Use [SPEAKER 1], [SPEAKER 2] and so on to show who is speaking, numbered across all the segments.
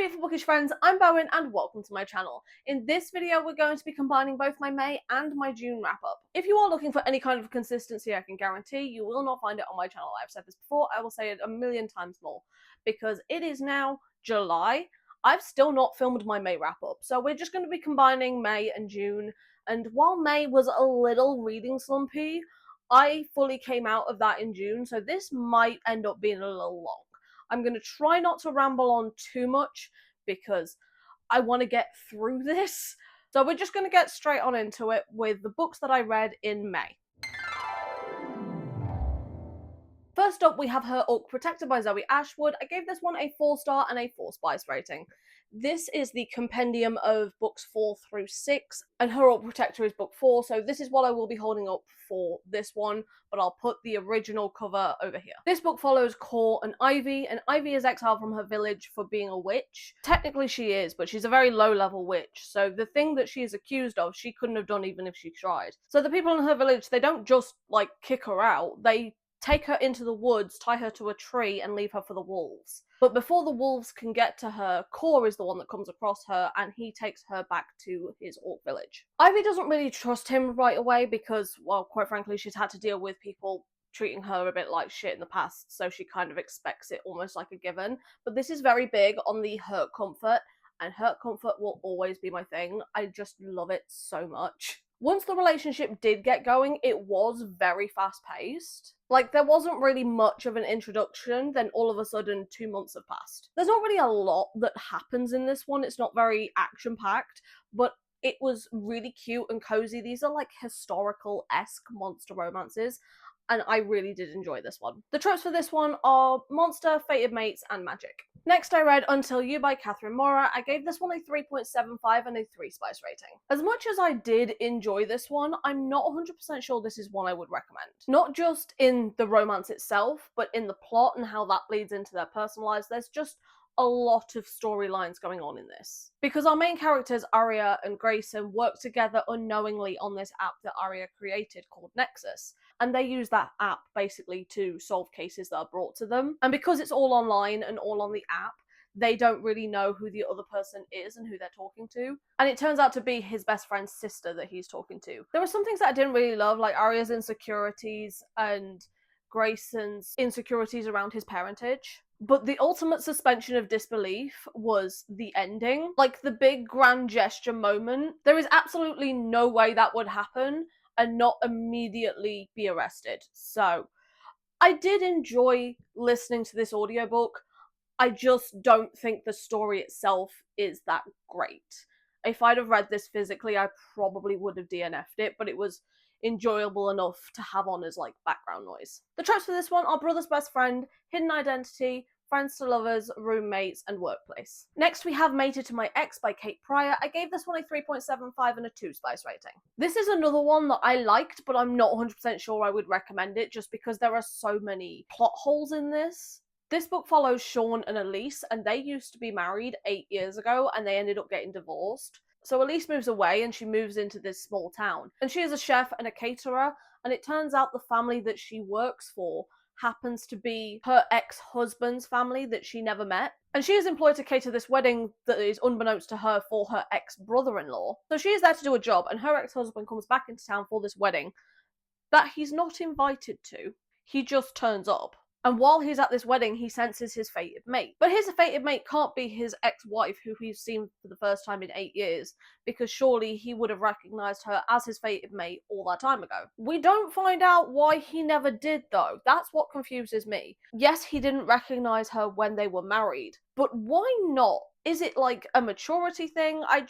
[SPEAKER 1] beautiful bookish friends, I'm Bowen and welcome to my channel. In this video we're going to be combining both my May and my June wrap up. If you are looking for any kind of consistency, I can guarantee you will not find it on my channel. I've said this before, I will say it a million times more, because it is now July. I've still not filmed my May wrap up, so we're just going to be combining May and June, and while May was a little reading slumpy, I fully came out of that in June, so this might end up being a little long. I'm going to try not to ramble on too much because I want to get through this. So we're just going to get straight on into it with the books that I read in May. First up, we have Her Orc Protector by Zoe Ashwood. I gave this one a 4-star and a 4 spice rating. This is the compendium of books 4 through 6, and Her Orc Protector is book 4, so this is what I will be holding up for this one, but I'll put the original cover over here. This book follows Core and Ivy is exiled from her village for being a witch. Technically she is, but she's a very low-level witch, so the thing that she is accused of, she couldn't have done even if she tried. So the people in her village, they don't just, like, kick her out, they take her into the woods, tie her to a tree, and leave her for the wolves. But before the wolves can get to her, Core is the one that comes across her, and he takes her back to his orc village. Ivy doesn't really trust him right away because, well, quite frankly, she's had to deal with people treating her a bit like shit in the past, so she kind of expects it almost like a given. But this is very big on the hurt comfort, and hurt comfort will always be my thing. I just love it so much. Once the relationship did get going, it was very fast-paced. Like, there wasn't really much of an introduction, then all of a sudden 2 months have passed. There's not really a lot that happens in this one, it's not very action-packed, but it was really cute and cozy. These are like historical-esque monster romances, and I really did enjoy this one. The tropes for this one are monster, fated mates, and magic. Next I read Until You by Catherine Mora. I gave this one a 3.75 and a 3 spice rating. As much as I did enjoy this one, I'm not 100% sure this is one I would recommend. Not just in the romance itself, but in the plot and how that bleeds into their personal lives. There's just a lot of storylines going on in this. Because our main characters, Aria and Grayson, work together unknowingly on this app that Aria created called Nexus. And they use that app basically to solve cases that are brought to them. And because it's all online and all on the app, they don't really know who the other person is and who they're talking to. And it turns out to be his best friend's sister that he's talking to. There were some things that I didn't really love, like Aria's insecurities and Grayson's insecurities around his parentage. But the ultimate suspension of disbelief was the ending. Like, the big grand gesture moment. There is absolutely no way that would happen and not immediately be arrested. So, I did enjoy listening to this audiobook. I just don't think the story itself is that great. If I'd have read this physically, I probably would have DNF'd it, but it was enjoyable enough to have on as, like, background noise. The tropes for this one are brother's best friend, hidden identity, friends to lovers, roommates, and workplace. Next we have Mated to My Ex by Kate Pryor. I gave this one a 3.75 and a 2 spice rating. This is another one that I liked, but I'm not 100% sure I would recommend it just because there are so many plot holes in this. This book follows Sean and Elise, and they used to be married 8 years ago, and they ended up getting divorced. So Elise moves away and she moves into this small town. And she is a chef and a caterer, and it turns out the family that she works for happens to be her ex-husband's family that she never met. And she is employed to cater this wedding that is unbeknownst to her for her ex-brother-in-law. So she is there to do a job, and her ex-husband comes back into town for this wedding that he's not invited to. He just turns up. And while he's at this wedding, he senses his fated mate. But his fated mate can't be his ex-wife, who we've seen for the first time in 8 years, because surely he would have recognised her as his fated mate all that time ago. We don't find out why he never did, though. That's what confuses me. Yes, he didn't recognise her when they were married, but why not? Is it like a maturity thing? I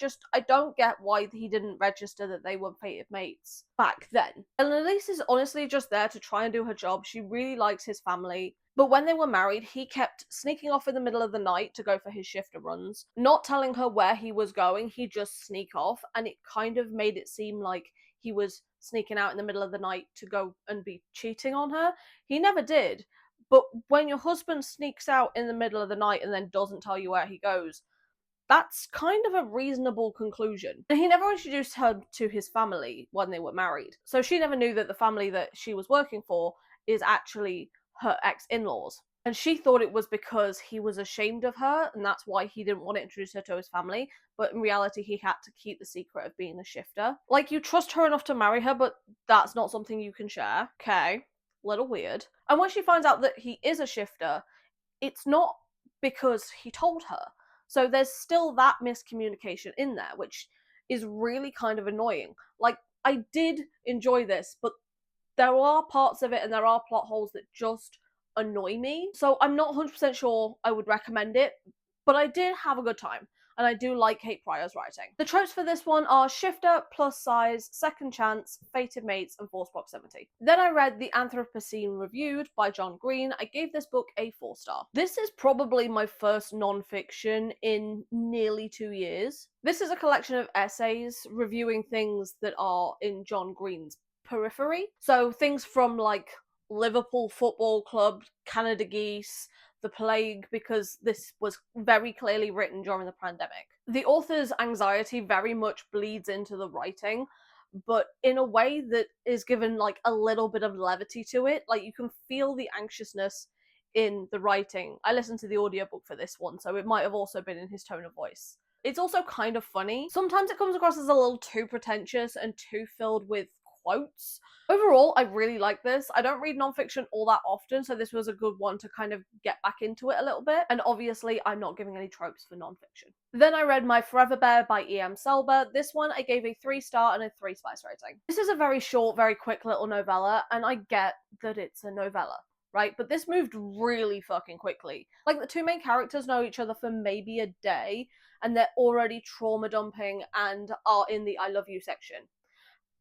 [SPEAKER 1] don't get why he didn't register that they were fated mates back then. And Elise is honestly just there to try and do her job. She really likes his family. But when they were married, he kept sneaking off in the middle of the night to go for his shifter runs, not telling her where he was going. He'd just sneak off, and it kind of made it seem like he was sneaking out in the middle of the night to go and be cheating on her. He never did. But when your husband sneaks out in the middle of the night and then doesn't tell you where he goes, that's kind of a reasonable conclusion. And he never introduced her to his family when they were married. So she never knew that the family that she was working for is actually her ex-in-laws. And she thought it was because he was ashamed of her, and that's why he didn't want to introduce her to his family. But in reality, he had to keep the secret of being a shifter. Like, you trust her enough to marry her, but that's not something you can share. Okay, little weird. And when she finds out that he is a shifter, it's not because he told her. So there's still that miscommunication in there, which is really kind of annoying. Like, I did enjoy this, but there are parts of it and there are plot holes that just annoy me. So I'm not 100% sure I would recommend it, but I did have a good time. And I do like Kate Pryor's writing. The tropes for this one are shifter, plus size, second chance, fated mates, and forced proximity. Then I read The Anthropocene Reviewed by John Green. I gave this book a 4-star. This is probably my first non-fiction in nearly 2 years. This is a collection of essays reviewing things that are in John Green's periphery. So things from like Liverpool Football Club, Canada Geese, the plague, because this was very clearly written during the pandemic. The author's anxiety very much bleeds into the writing, but in a way that is given like a little bit of levity to it. Like, you can feel the anxiousness in the writing. I listened to the audiobook for this one, so it might have also been in his tone of voice. It's also kind of funny. Sometimes it comes across as a little too pretentious and too filled with quotes. Overall, I really like this. I don't read nonfiction all that often, so this was a good one to kind of get back into it a little bit. And obviously, I'm not giving any tropes for nonfiction. Then I read My Forever Bear by E.M. Selber. This one I gave a 3-star and a 3 spice rating. This is a very short, very quick little novella, and I get that it's a novella, right? But this moved really fucking quickly. Like, the two main characters know each other for maybe a day, and they're already trauma dumping and are in the I love you section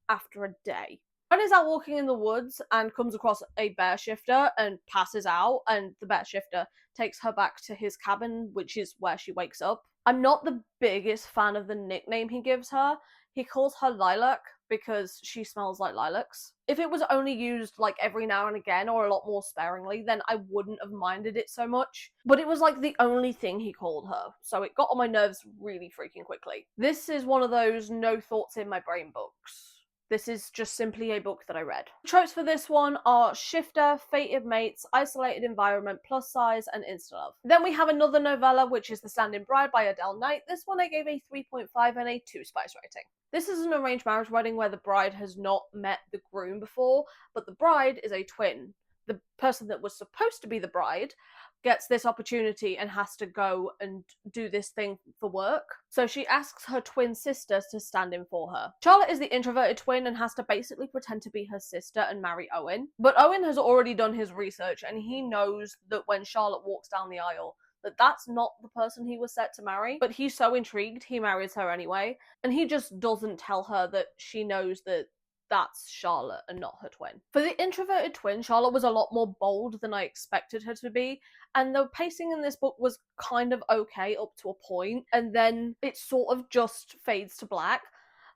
[SPEAKER 1] after a day. Ren is out walking in the woods and comes across a bear shifter and passes out, and the bear shifter takes her back to his cabin, which is where she wakes up. I'm not the biggest fan of the nickname he gives her. He calls her Lilac because she smells like lilacs. If it was only used like every now and again or a lot more sparingly, then I wouldn't have minded it so much. But it was like the only thing he called her, so it got on my nerves really freaking quickly. This is one of those no thoughts in my brain books. This is just simply a book that I read. The tropes for this one are shifter, fated mates, isolated environment, plus size, and insta-love. Then we have another novella, which is The Standing Bride by Adele Knight. This one I gave a 3.5 and a 2 spice rating. This is an arranged marriage wedding where the bride has not met the groom before, but the bride is a twin. The person that was supposed to be the bride gets this opportunity and has to go and do this thing for work. So she asks her twin sister to stand in for her. Charlotte is the introverted twin and has to basically pretend to be her sister and marry Owen. But Owen has already done his research and he knows that when Charlotte walks down the aisle, that's not the person he was set to marry. But he's so intrigued, he marries her anyway. And he just doesn't tell her that she knows that that's Charlotte and not her twin. For the introverted twin, Charlotte was a lot more bold than I expected her to be, and the pacing in this book was kind of okay up to a point, and then it sort of just fades to black.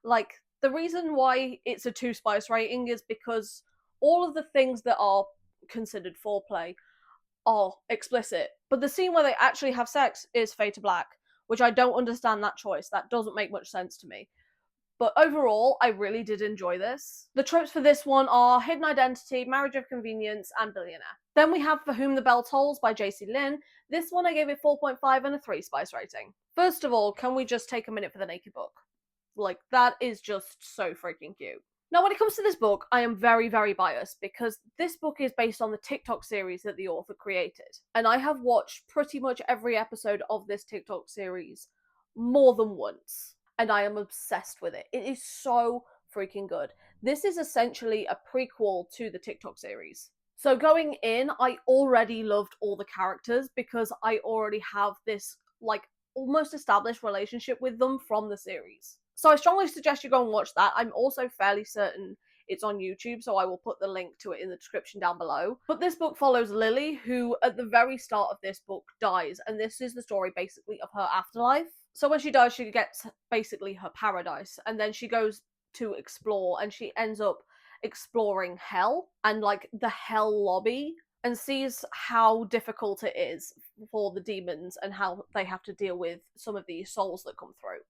[SPEAKER 1] Like, the reason why it's a 2 spice rating is because all of the things that are considered foreplay are explicit, but the scene where they actually have sex is fade to black, which I don't understand that choice. That doesn't make much sense to me. But overall, I really did enjoy this. The tropes for this one are hidden identity, marriage of convenience, and billionaire. Then we have For Whom the Bell Tolls by J.C. Lynn. This one I gave it 4.5 and a 3 spice rating. First of all, can we just take a minute for the naked book? Like, that is just so freaking cute. Now, when it comes to this book, I am very, very biased because this book is based on the TikTok series that the author created. And I have watched pretty much every episode of this TikTok series more than once. And I am obsessed with it. It is so freaking good. This is essentially a prequel to the TikTok series. So going in, I already loved all the characters because I already have this, like, almost established relationship with them from the series. So I strongly suggest you go and watch that. I'm also fairly certain it's on YouTube, so I will put the link to it in the description down below. But this book follows Lily, who at the very start of this book dies, and this is the story basically of her afterlife. So when she dies, she gets basically her paradise, and then she goes to explore, and she ends up exploring hell and like the hell lobby, and sees how difficult it is for the demons and how they have to deal with some of these souls that come through.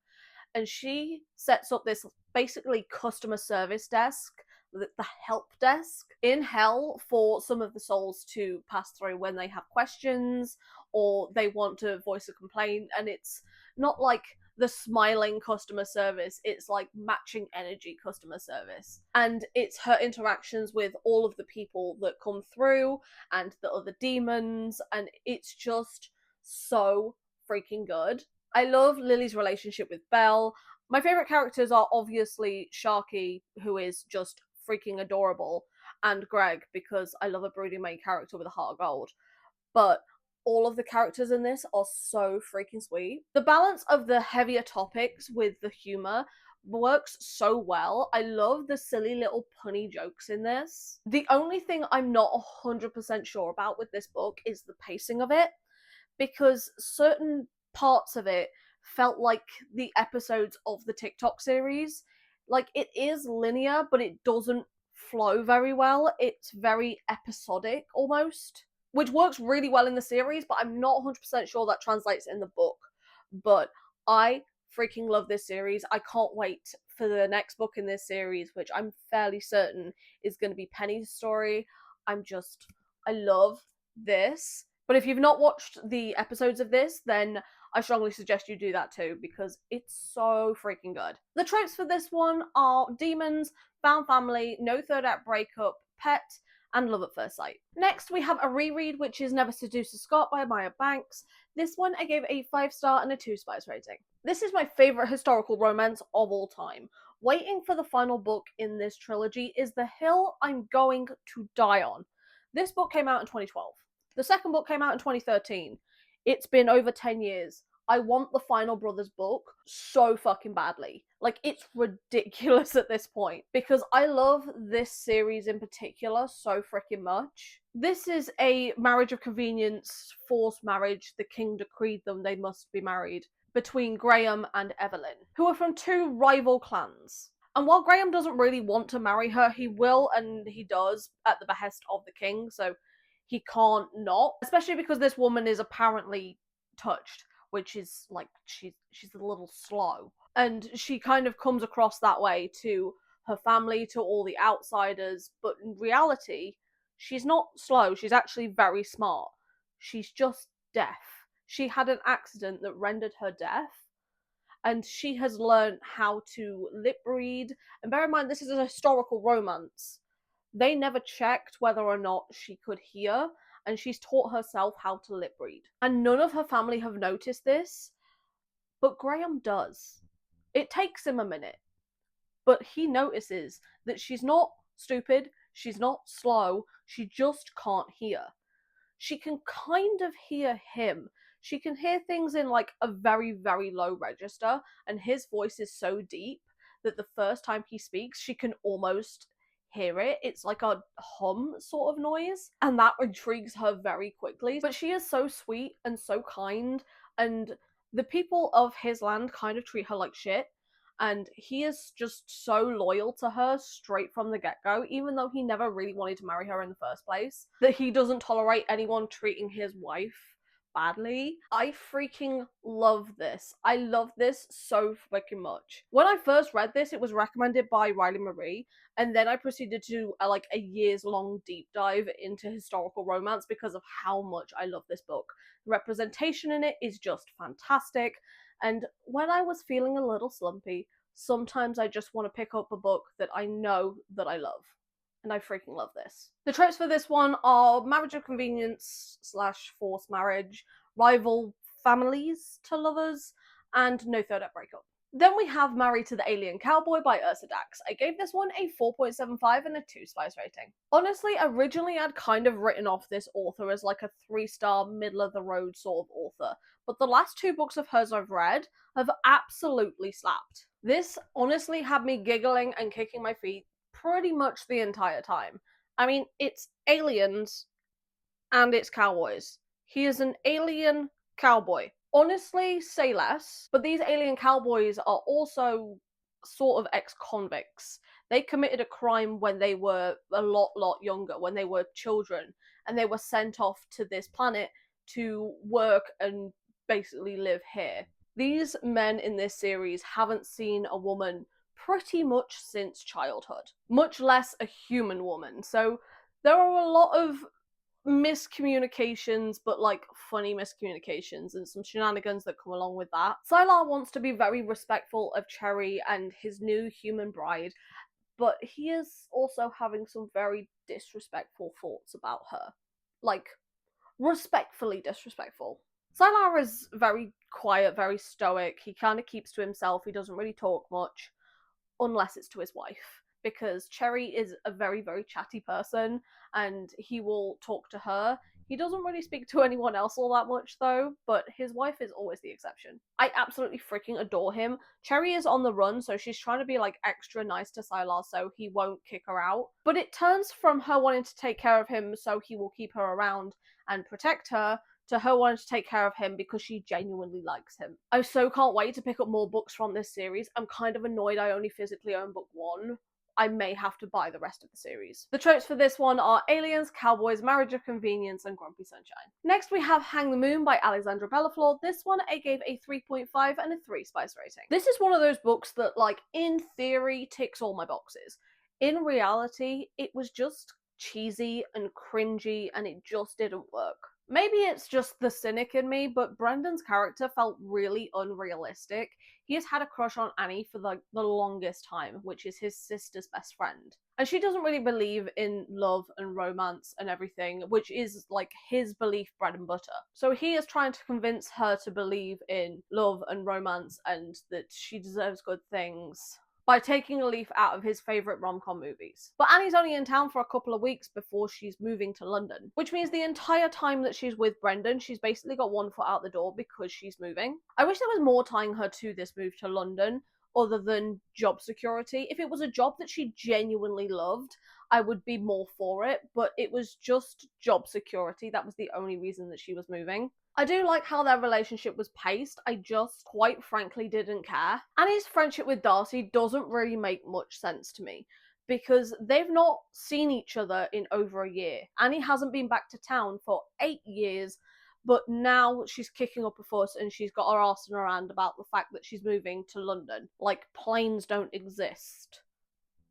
[SPEAKER 1] And she sets up this basically customer service desk, the help desk in hell for some of the souls to pass through when they have questions or they want to voice a complaint, and it's not like the smiling customer service, it's like matching energy customer service. And it's her interactions with all of the people that come through and the other demons, and it's just so freaking good. I love Lily's relationship with Belle. My favourite characters are obviously Sharky, who is just freaking adorable, and Greg, because I love a brooding main character with a heart of gold. But all of the characters in this are so freaking sweet. The balance of the heavier topics with the humour works so well. I love the silly little punny jokes in this. The only thing I'm not 100% sure about with this book is the pacing of it, because certain parts of it felt like the episodes of the TikTok series. Like, it is linear, but it doesn't flow very well. It's very episodic almost, which works really well in the series, but I'm not 100% sure that translates in the book. But I freaking love this series. I can't wait for the next book in this series, which I'm fairly certain is going to be Penny's story. I love this. But if you've not watched the episodes of this, then I strongly suggest you do that too, because it's so freaking good. The tropes for this one are demons, found family, no third act breakup, pet, and love at first sight. Next, we have a reread, which is Never Seduce a Scot by Maya Banks. This one I gave a 5-star and a 2 spice rating. This is my favourite historical romance of all time. Waiting for the final book in this trilogy is the hill I'm going to die on. This book came out in 2012. The second book came out in 2013. It's been over 10 years. I want the Final Brothers book so fucking badly. Like, it's ridiculous at this point, because I love this series in particular so freaking much. This is a marriage of convenience, forced marriage. The king decreed them, they must be married, between Graham and Evelyn, who are from two rival clans. And while Graham doesn't really want to marry her, he will, and he does, at the behest of the king, so he can't not, especially because this woman is apparently touched, which is like, she's a little slow, and she kind of comes across that way to her family, to all the outsiders, but in reality she's not slow, she's actually very smart. She's just deaf. She had an accident that rendered her deaf, and she has learned how to lip read. And bear in mind, this is a historical romance. They never checked whether or not she could hear, and she's taught herself how to lip read. And none of her family have noticed this, but Graham does. It takes him a minute, but he notices that she's not stupid, she's not slow, she just can't hear. She can kind of hear him. She can hear things in like a very, very low register, and his voice is so deep that the first time he speaks, she can almost hear it. It's like a hum sort of noise, and that intrigues her very quickly. But she is so sweet and so kind, and the people of his land kind of treat her like shit, and he is just so loyal to her straight from the get-go, even though he never really wanted to marry her in the first place, that he doesn't tolerate anyone treating his wife badly. I freaking love this. I love this so freaking much. When I first read this, it was recommended by Riley Marie, and then I proceeded to do a years-long deep dive into historical romance because of how much I love this book. The representation in it is just fantastic, and when I was feeling a little slumpy, sometimes I just want to pick up a book that I know that I love. And I freaking love this. The tropes for this one are marriage of convenience / forced marriage, rival families to lovers, and no third act breakup. Then we have Married to the Alien Cowboy by Ursa Dax. I gave this one a 4.75 and a 2 spice rating. Honestly, originally I'd kind of written off this author as like a 3-star, middle-of-the-road sort of author, but the last 2 books of hers I've read have absolutely slapped. This honestly had me giggling and kicking my feet pretty much the entire time. I mean, it's aliens and it's cowboys. He is an alien cowboy. Honestly, say less, but these alien cowboys are also sort of ex-convicts. They committed a crime when they were a lot younger, when they were children, and they were sent off to this planet to work and basically live here. These men in this series haven't seen a woman pretty much since childhood, much less a human woman. So there are a lot of miscommunications, but like funny miscommunications and some shenanigans that come along with that. Sylar wants to be very respectful of Cherry and his new human bride, but he is also having some very disrespectful thoughts about her. Like, respectfully disrespectful. Sylar is very quiet, very stoic. He kind of keeps to himself. He doesn't really talk much, unless it's to his wife. Because Cherry is a very, very chatty person, and he will talk to her. He doesn't really speak to anyone else all that much, though, but his wife is always the exception. I absolutely freaking adore him. Cherry is on the run, so she's trying to be, like, extra nice to Sylar so he won't kick her out. But it turns from her wanting to take care of him so he will keep her around and protect her, to her wanting to take care of him because she genuinely likes him. I so can't wait to pick up more books from this series. I'm kind of annoyed I only physically own book 1. I may have to buy the rest of the series. The tropes for this one are aliens, cowboys, marriage of convenience, and grumpy sunshine. Next we have Hang the Moon by Alexandra Bellaflor. This one I gave a 3.5 and a 3 spice rating. This is one of those books that, like, in theory ticks all my boxes. In reality, it was just cheesy and cringy and it just didn't work. Maybe it's just the cynic in me, but Brendan's character felt really unrealistic. He has had a crush on Annie for like the longest time, which is his sister's best friend. And she doesn't really believe in love and romance and everything, which is like his belief bread and butter. So he is trying to convince her to believe in love and romance and that she deserves good things by taking a leaf out of his favourite rom-com movies. But Annie's only in town for a couple of weeks before she's moving to London, which means the entire time that she's with Brendan, she's basically got one foot out the door because she's moving. I wish there was more tying her to this move to London, other than job security. If it was a job that she genuinely loved, I would be more for it, but it was just job security. That was the only reason that she was moving. I do like how their relationship was paced, I just, quite frankly, didn't care. Annie's friendship with Darcy doesn't really make much sense to me, because they've not seen each other in over a year. Annie hasn't been back to town for 8 years, but now she's kicking up a fuss and she's got her arse in her hand about the fact that she's moving to London. Like, planes don't exist.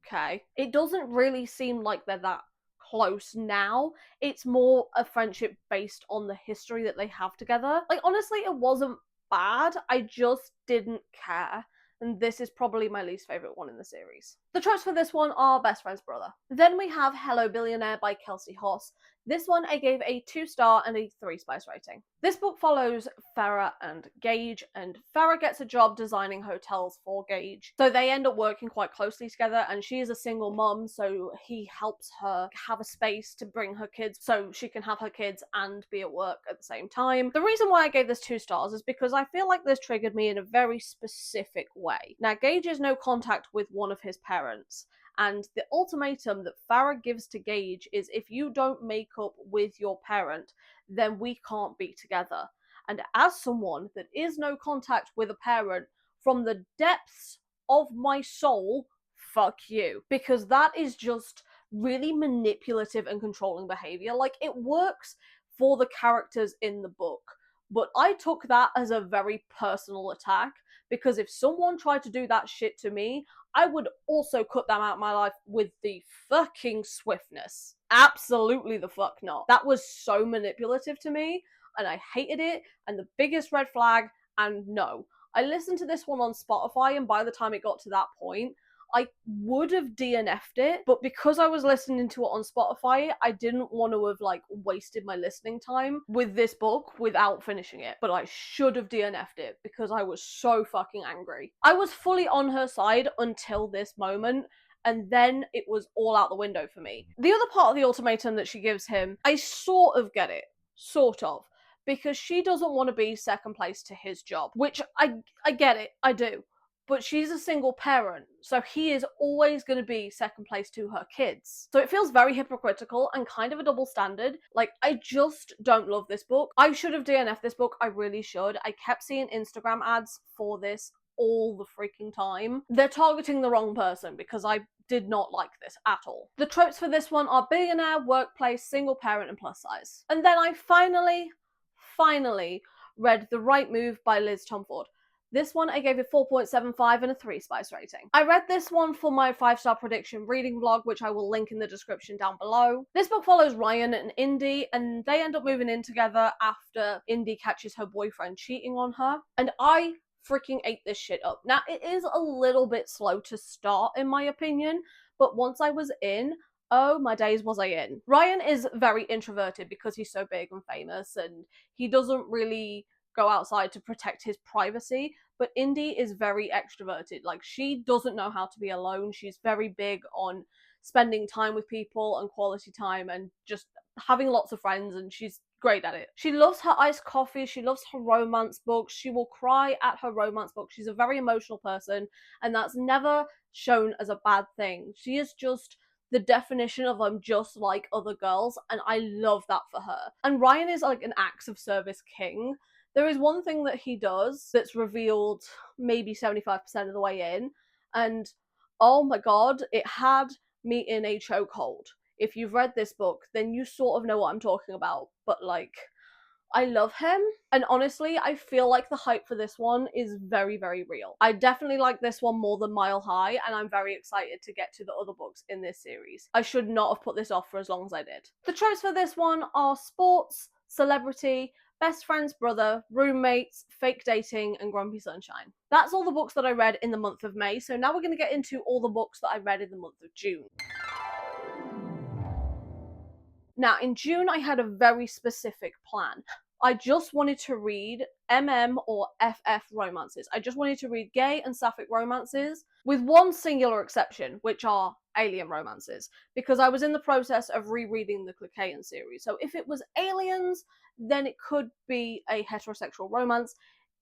[SPEAKER 1] Okay? It doesn't really seem like they're that close now. It's more a friendship based on the history that they have together. Like, honestly, it wasn't bad. I just didn't care. And this is probably my least favourite one in the series. The tropes for this one are best friend's brother. Then we have Hello Billionaire by Kelsey Hoss. This one I gave a 2-star and a 3 spice rating. This book follows Farrah and Gage, and Farrah gets a job designing hotels for Gage. So they end up working quite closely together, and she is a single mum, so he helps her have a space to bring her kids so she can have her kids and be at work at the same time. The reason why I gave this 2 stars is because I feel like this triggered me in a very specific way. Now, Gage has no contact with one of his parents, and the ultimatum that Farrah gives to Gage is, if you don't make up with your parent, then we can't be together. And as someone that is no contact with a parent, from the depths of my soul, fuck you. Because that is just really manipulative and controlling behaviour. Like, it works for the characters in the book, but I took that as a very personal attack, because if someone tried to do that shit to me, I would also cut them out of my life with the fucking swiftness. Absolutely the fuck not. That was so manipulative to me, and I hated it, and the biggest red flag, and no. I listened to this one on Spotify, and by the time it got to that point, I would have DNF'd it, but because I was listening to it on Spotify, I didn't want to have, like, wasted my listening time with this book without finishing it. But I should have DNF'd it because I was so fucking angry. I was fully on her side until this moment, and then it was all out the window for me. The other part of the ultimatum that she gives him, I sort of get it. Sort of. Because she doesn't want to be second place to his job, which I get it, I do. But she's a single parent, so he is always going to be second place to her kids. So it feels very hypocritical and kind of a double standard. Like, I just don't love this book. I should have DNF'd this book, I really should. I kept seeing Instagram ads for this all the freaking time. They're targeting the wrong person, because I did not like this at all. The tropes for this one are billionaire, workplace, single parent, and plus size. And then I finally read The Right Move by Liz Tomford. This one I gave a 4.75 and a 3 spice rating. I read this one for my 5-star prediction reading vlog, which I will link in the description down below. This book follows Ryan and Indy, and they end up moving in together after Indy catches her boyfriend cheating on her. And I freaking ate this shit up. Now, it is a little bit slow to start, in my opinion, but once I was in, oh my days was I in. Ryan is very introverted because he's so big and famous, and he doesn't really go outside to protect his privacy, but Indy is very extroverted. Like, she doesn't know how to be alone. She's very big on spending time with people and quality time and just having lots of friends, and she's great at it. She loves her iced coffee, she loves her romance books, she will cry at her romance books. She's a very emotional person, and that's never shown as a bad thing. She is just the definition of I'm just like other girls, and I love that for her. And Ryan is like an acts of service king. There is one thing that he does that's revealed maybe 75% of the way in, and oh my god, it had me in a chokehold. If you've read this book, then you sort of know what I'm talking about, but like, I love him, and honestly, I feel like the hype for this one is very, very real. I definitely like this one more than Mile High, and I'm very excited to get to the other books in this series. I should not have put this off for as long as I did. The tropes for this one are sports, celebrity, best friend's brother, roommates, fake dating, and grumpy sunshine. That's all the books that I read in the month of May, so now we're going to get into all the books that I read in the month of June. Now, in June, I had a very specific plan. I just wanted to read or FF romances. I just wanted to read gay and sapphic romances, with one singular exception, which are alien romances, because I was in the process of rereading the Clicaean series. So if it was aliens, then it could be a heterosexual romance.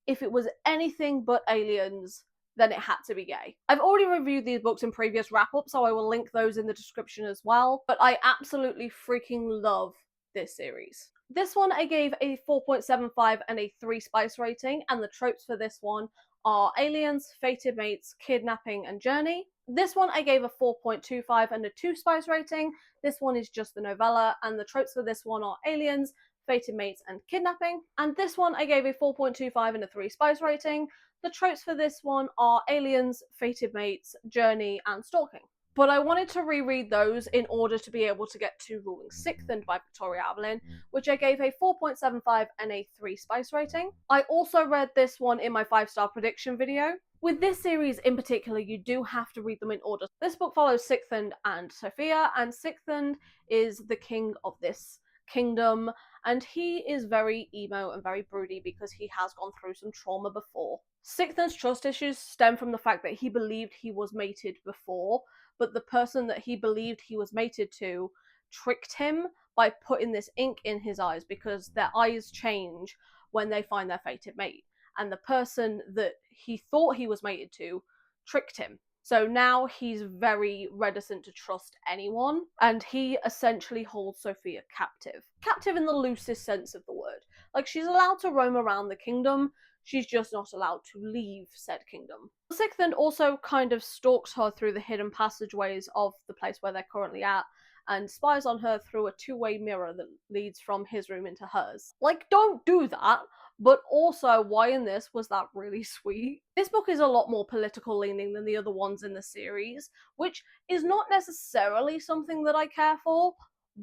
[SPEAKER 1] If it was anything but aliens, then it had to be gay. I've already reviewed these books in previous wrap-ups, so I will link those in the description as well, but I absolutely freaking love this series. This one I gave a 4.75 and a 3 spice rating, and the tropes for this one are aliens, fated mates, kidnapping, and journey. This one I gave a 4.25 and a 2 spice rating. This one is just the novella, and the tropes for this one are aliens, fated mates, and kidnapping. And this one I gave a 4.25 and a 3 spice rating. The tropes for this one are aliens, fated mates, journey, and stalking. But I wanted to reread those in order to be able to get to Ruling Sixthened by Victoria Avelin, which I gave a 4.75 and a 3 spice rating. I also read this one in my 5-star prediction video. With this series in particular, you do have to read them in order. This book follows Sixthened and Sophia, and Sixthened is the king of this kingdom, and he is very emo and very broody because he has gone through some trauma before. Sixthened's trust issues stem from the fact that he believed he was mated before, but the person that he believed he was mated to tricked him by putting this ink in his eyes, because their eyes change when they find their fated mate, and the person that he thought he was mated to tricked him. So now he's very reticent to trust anyone, and he essentially holds Sophia captive. Captive in the loosest sense of the word. Like, she's allowed to roam around the kingdom, she's just not allowed to leave said kingdom. Sixthened also kind of stalks her through the hidden passageways of the place where they're currently at, and spies on her through a two-way mirror that leads from his room into hers. Like, don't do that! But also, why in this was that really sweet? This book is a lot more political leaning than the other ones in the series, which is not necessarily something that I care for,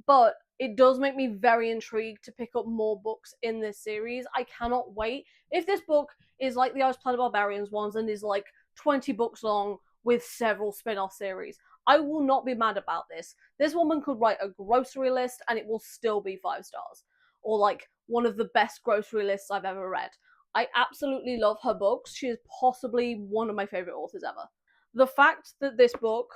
[SPEAKER 1] but it does make me very intrigued to pick up more books in this series. I cannot wait. If this book is like the Ice Planet Barbarians ones and is like 20 books long with several spin-off series, I will not be mad about this. This woman could write a grocery list and it will still be 5 stars. Or like one of the best grocery lists I've ever read. I absolutely love her books. She is possibly one of my favourite authors ever. The fact that this book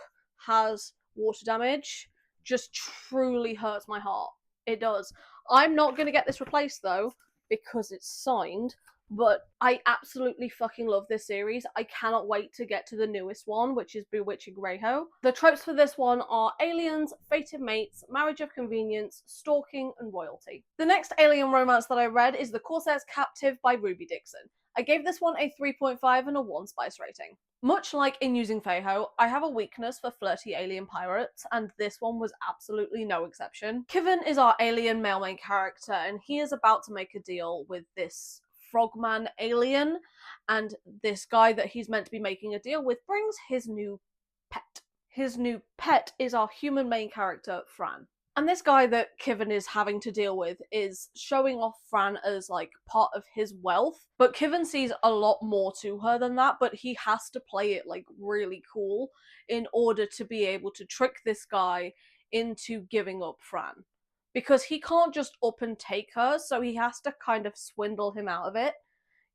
[SPEAKER 1] has water damage just truly hurts my heart. It does. I'm not going to get this replaced though, because it's signed, but I absolutely fucking love this series. I cannot wait to get to the newest one, which is Bewitching Greyhoe. The tropes for this one are aliens, fated mates, marriage of convenience, stalking, and royalty. The next alien romance that I read is The Corsair's Captive by Ruby Dixon. I gave this one a 3.5 and a 1 spice rating. Much like in Using Feiho, I have a weakness for flirty alien pirates, and this one was absolutely no exception. Kivin is our alien male main character, and he is about to make a deal with this frogman alien, and this guy that he's meant to be making a deal with brings his new pet. His new pet is our human main character, Fran. And this guy that Kivin is having to deal with is showing off Fran as, like, part of his wealth, but Kivin sees a lot more to her than that, but he has to play it, like, really cool in order to be able to trick this guy into giving up Fran. Because he can't just up and take her, so he has to kind of swindle him out of it.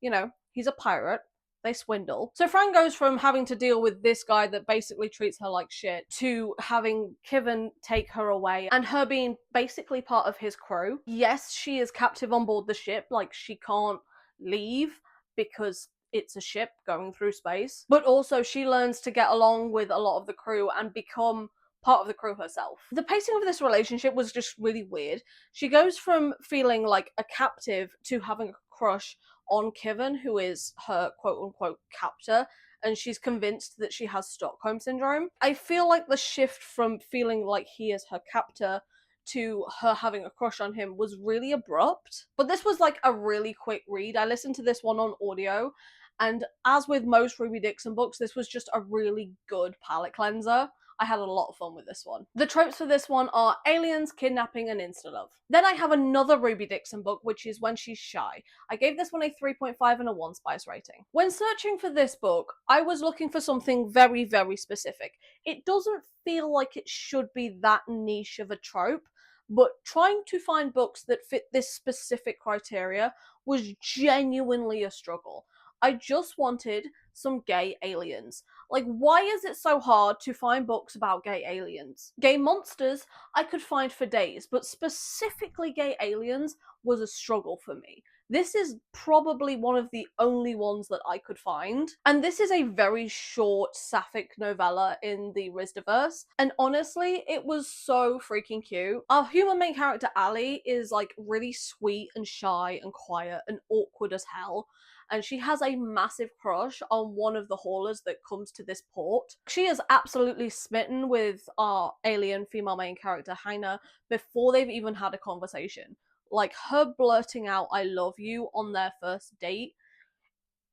[SPEAKER 1] You know, he's a pirate. They swindle. So Fran goes from having to deal with this guy that basically treats her like shit to having Kivin take her away and her being basically part of his crew. Yes, she is captive on board the ship, like she can't leave because it's a ship going through space. But also she learns to get along with a lot of the crew and become part of the crew herself. The pacing of this relationship was just really weird. She goes from feeling like a captive to having a crush on Kivin, who is her quote-unquote captor, and she's convinced that she has Stockholm Syndrome. I feel like the shift from feeling like he is her captor to her having a crush on him was really abrupt. But this was like a really quick read. I listened to this one on audio, and as with most Ruby Dixon books, this was just a really good palate cleanser. I had a lot of fun with this one. The tropes for this one are aliens, kidnapping, and insta-love. Then I have another Ruby Dixon book, which is When She's Shy. I gave this one a 3.5 and a 1 spice rating. When searching for this book, I was looking for something very, very specific. It doesn't feel like it should be that niche of a trope, but trying to find books that fit this specific criteria was genuinely a struggle. I just wanted some gay aliens. Like, why is it so hard to find books about gay aliens? Gay monsters I could find for days, but specifically gay aliens was a struggle for me. This is probably one of the only ones that I could find. And this is a very short sapphic novella in the Rizdaverse. And honestly, it was so freaking cute. Our human main character, Ali, is like really sweet and shy and quiet and awkward as hell. And she has a massive crush on one of the haulers that comes to this port. She is absolutely smitten with our alien female main character, Heine, before they've even had a conversation. Like, her blurting out "I love you" on their first date,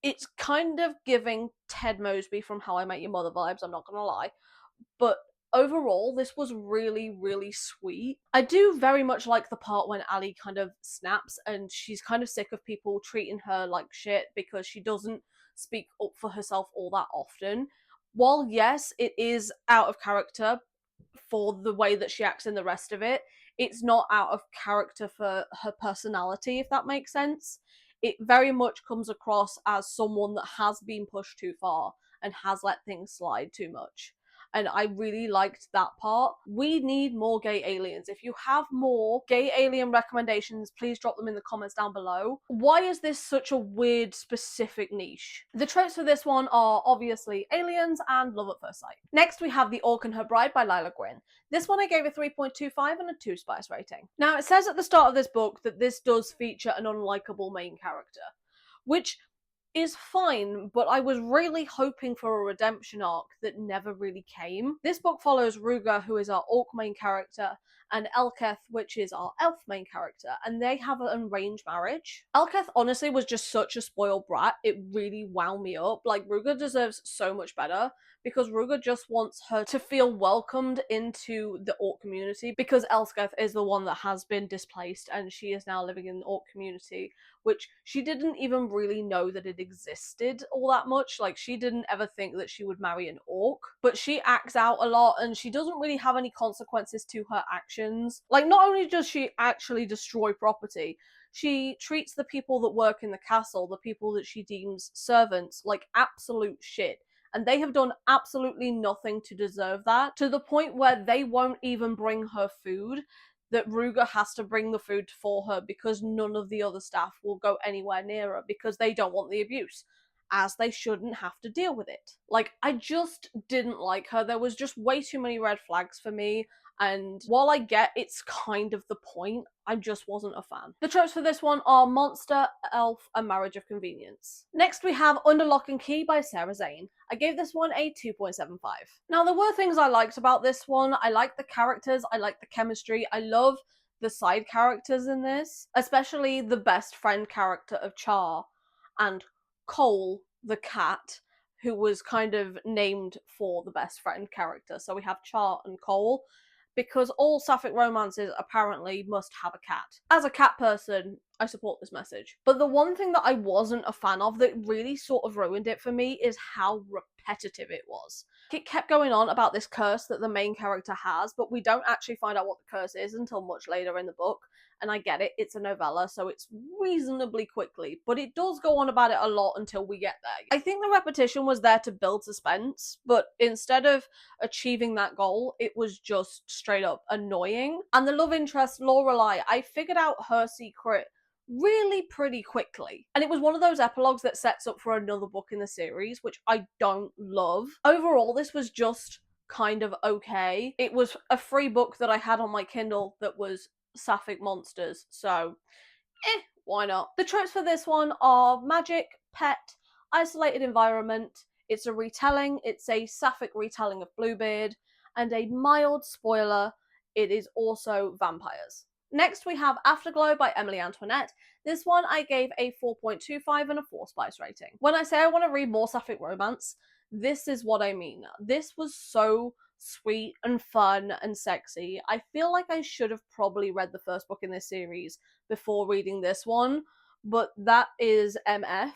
[SPEAKER 1] it's kind of giving Ted Mosby from How I Met Your Mother vibes, I'm not gonna lie. But overall, this was really, really sweet. I do very much like the part when Ali kind of snaps and she's kind of sick of people treating her like shit because she doesn't speak up for herself all that often. While yes, it is out of character for the way that she acts in the rest of it, it's not out of character for her personality, if that makes sense. It very much comes across as someone that has been pushed too far and has let things slide too much. And I really liked that part. We need more gay aliens. If you have more gay alien recommendations, please drop them in the comments down below. Why is this such a weird, specific niche? The tropes for this one are obviously aliens and love at first sight. Next, we have The Orc and Her Bride by Lila Gwyn. This one I gave a 3.25 and a 2 spice rating. Now, it says at the start of this book that this does feature an unlikable main character, which is fine, but I was really hoping for a redemption arc that never really came. This book follows Ruga, who is our orc main character, and Elketh, which is our elf main character, and they have an arranged marriage. Elketh honestly was just such a spoiled brat, it really wound me up. Like, Ruga deserves so much better, because Ruga just wants her to feel welcomed into the orc community, because Elsketh is the one that has been displaced, and she is now living in the orc community, which she didn't even really know that it existed all that much. Like, she didn't ever think that she would marry an orc, but she acts out a lot and she doesn't really have any consequences to her actions. Like, not only does she actually destroy property, she treats the people that work in the castle, the people that she deems servants, like absolute shit. And they have done absolutely nothing to deserve that, to the point where they won't even bring her food, that Ruga has to bring the food for her because none of the other staff will go anywhere near her because they don't want the abuse, as they shouldn't have to deal with it. Like, I just didn't like her. There was just way too many red flags for me, and while I get it's kind of the point, I just wasn't a fan. The tropes for this one are monster, elf, and marriage of convenience. Next we have Under Lock and Key by Sarah Zane. I gave this one a 2.75. Now, there were things I liked about this one. I liked the characters, I liked the chemistry, I love the side characters in this, especially the best friend character of Char. and Cole, the cat, who was kind of named for the best friend character. So we have Char and Cole, because all sapphic romances apparently must have a cat. As a cat person, I support this message. But the one thing that I wasn't a fan of that really sort of ruined it for me is how repetitive it was. It kept going on about this curse that the main character has, but we don't actually find out what the curse is until much later in the book. And I get it, it's a novella, so it's reasonably quickly, but it does go on about it a lot until we get there. I think the repetition was there to build suspense, but instead of achieving that goal, it was just straight up annoying. And the love interest, Lorelai, I figured out her secret really pretty quickly. And it was one of those epilogues that sets up for another book in the series, which I don't love. Overall, this was just kind of okay. It was a free book that I had on my Kindle that was sapphic monsters, so why not? The tropes for this one are magic, pet, isolated environment, it's a retelling, it's a sapphic retelling of Bluebeard, and a mild spoiler, it is also vampires. Next we have Afterglow by Emily Antoinette. This one I gave a 4.25 and a 4 spice rating. When I say I want to read more sapphic romance, this is what I mean. This was so sweet and fun and sexy. I feel like I should have probably read the first book in this series before reading this one, but that is MF,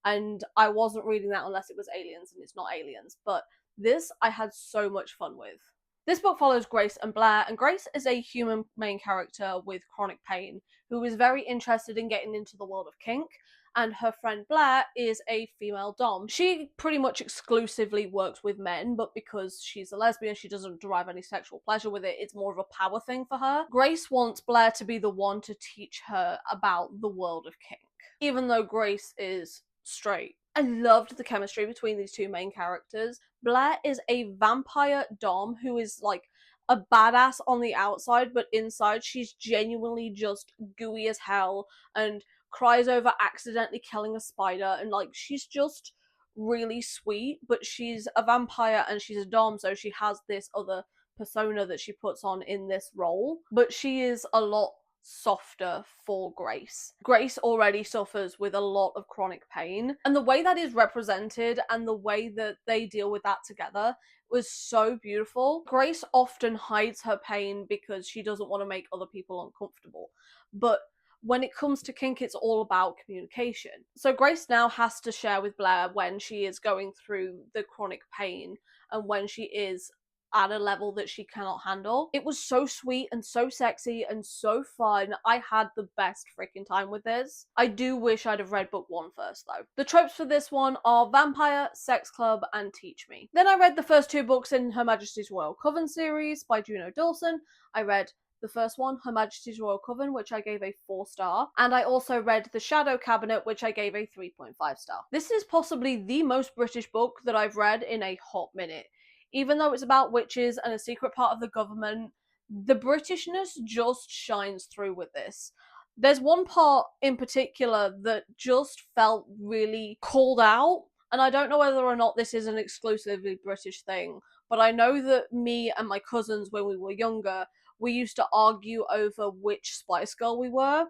[SPEAKER 1] and I wasn't reading that unless it was Aliens, and it's not Aliens, but this I had so much fun with. This book follows Grace and Blair, and Grace is a human main character with chronic pain who is very interested in getting into the world of kink, and her friend Blair is a female dom. She pretty much exclusively works with men, but because she's a lesbian, she doesn't derive any sexual pleasure with it. It's more of a power thing for her. Grace wants Blair to be the one to teach her about the world of kink, even though Grace is straight. I loved the chemistry between these two main characters. Blair is a vampire dom who is like a badass on the outside, but inside she's genuinely just gooey as hell and cries over accidentally killing a spider, and like she's just really sweet, but she's a vampire and she's a dom, so she has this other persona that she puts on in this role, but she is a lot softer for Grace. Grace already suffers with a lot of chronic pain, and the way that is represented and the way that they deal with that together was so beautiful. Grace often hides her pain because she doesn't want to make other people uncomfortable, but when it comes to kink, it's all about communication. So Grace now has to share with Blair when she is going through the chronic pain and when she is at a level that she cannot handle. It was so sweet and so sexy and so fun. I had the best freaking time with this. I do wish I'd have read book 1 first though. The tropes for this one are vampire, sex club, and teach me. Then I read the first 2 books in Her Majesty's Royal Coven series by Juno Dawson. I read the first one, Her Majesty's Royal Coven, which I gave a 4 star, and I also read The Shadow Cabinet, which I gave a 3.5 star. This is possibly the most British book that I've read in a hot minute. Even though it's about witches and a secret part of the government, the Britishness just shines through with this. There's one part in particular that just felt really called out, and I don't know whether or not this is an exclusively British thing, but I know that me and my cousins, when we were younger, we used to argue over which Spice Girl we were,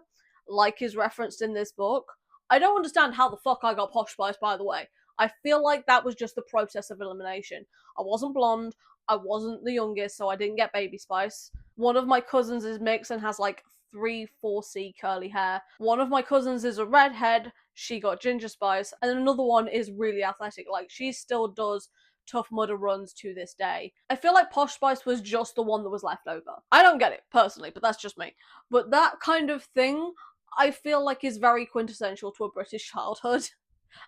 [SPEAKER 1] like is referenced in this book. I don't understand how the fuck I got Posh Spice, by the way. I feel like that was just the process of elimination. I wasn't blonde, I wasn't the youngest, so I didn't get Baby Spice. One of my cousins is mixed and has like 3-4C curly hair. One of my cousins is a redhead, she got Ginger Spice, and another one is really athletic, like she still does Tough Mudder runs to this day. I feel like Posh Spice was just the one that was left over. I don't get it, personally, but that's just me. But that kind of thing, I feel like is very quintessential to a British childhood.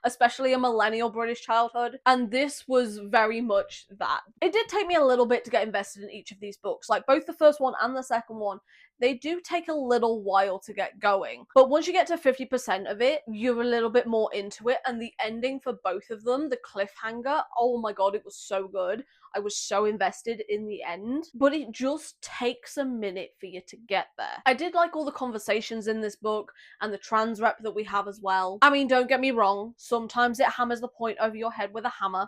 [SPEAKER 1] Especially a millennial British childhood, and this was very much that. It did take me a little bit to get invested in each of these books, like both the first one and the second one. They do take a little while to get going, but once you get to 50% of it, you're a little bit more into it, and the ending for both of them, the cliffhanger, oh my god, it was so good. I was so invested in the end, but it just takes a minute for you to get there. I did like all the conversations in this book and the trans rep that we have as well. I mean, don't get me wrong, sometimes it hammers the point over your head with a hammer,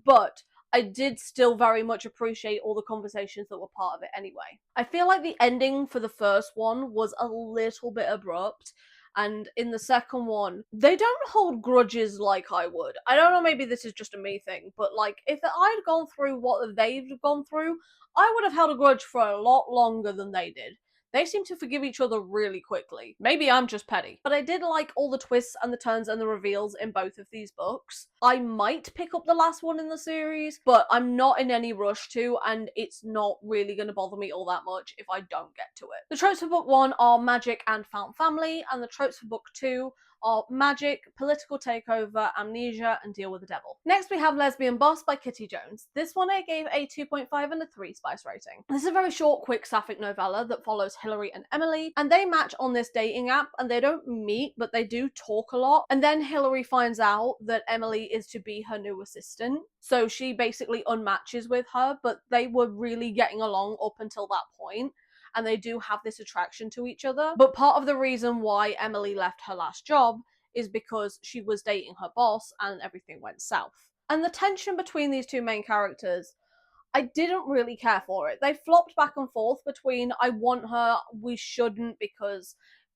[SPEAKER 1] but I did still very much appreciate all the conversations that were part of it anyway. I feel like the ending for the first one was a little bit abrupt, And in the second one, they don't hold grudges like I would. I don't know, maybe this is just a me thing, but like, if I'd gone through what they've gone through, I would have held a grudge for a lot longer than they did. They seem to forgive each other really quickly. Maybe I'm just petty. But I did like all the twists and the turns and the reveals in both of these books. I might pick up the last one in the series, but I'm not in any rush to, and it's not really going to bother me all that much if I don't get to it. The tropes for book 1 are magic and found family, and the tropes for book 2 are magic, political takeover, amnesia, and deal with the devil. Next we have Lesbian Boss by Kitty Jones. This one I gave a 2.5 and a 3 spice rating. This is a very short, quick sapphic novella that follows Hilary and Emily, and they match on this dating app, and they don't meet, but they do talk a lot. And then Hilary finds out that Emily is to be her new assistant, so she basically unmatches with her, but they were really getting along up until that point. And they do have this attraction to each other. But part of the reason why Emily left her last job is because she was dating her boss and everything went south. And the tension between these two main characters, I didn't really care for it. They flopped back and forth between I want her, we shouldn't because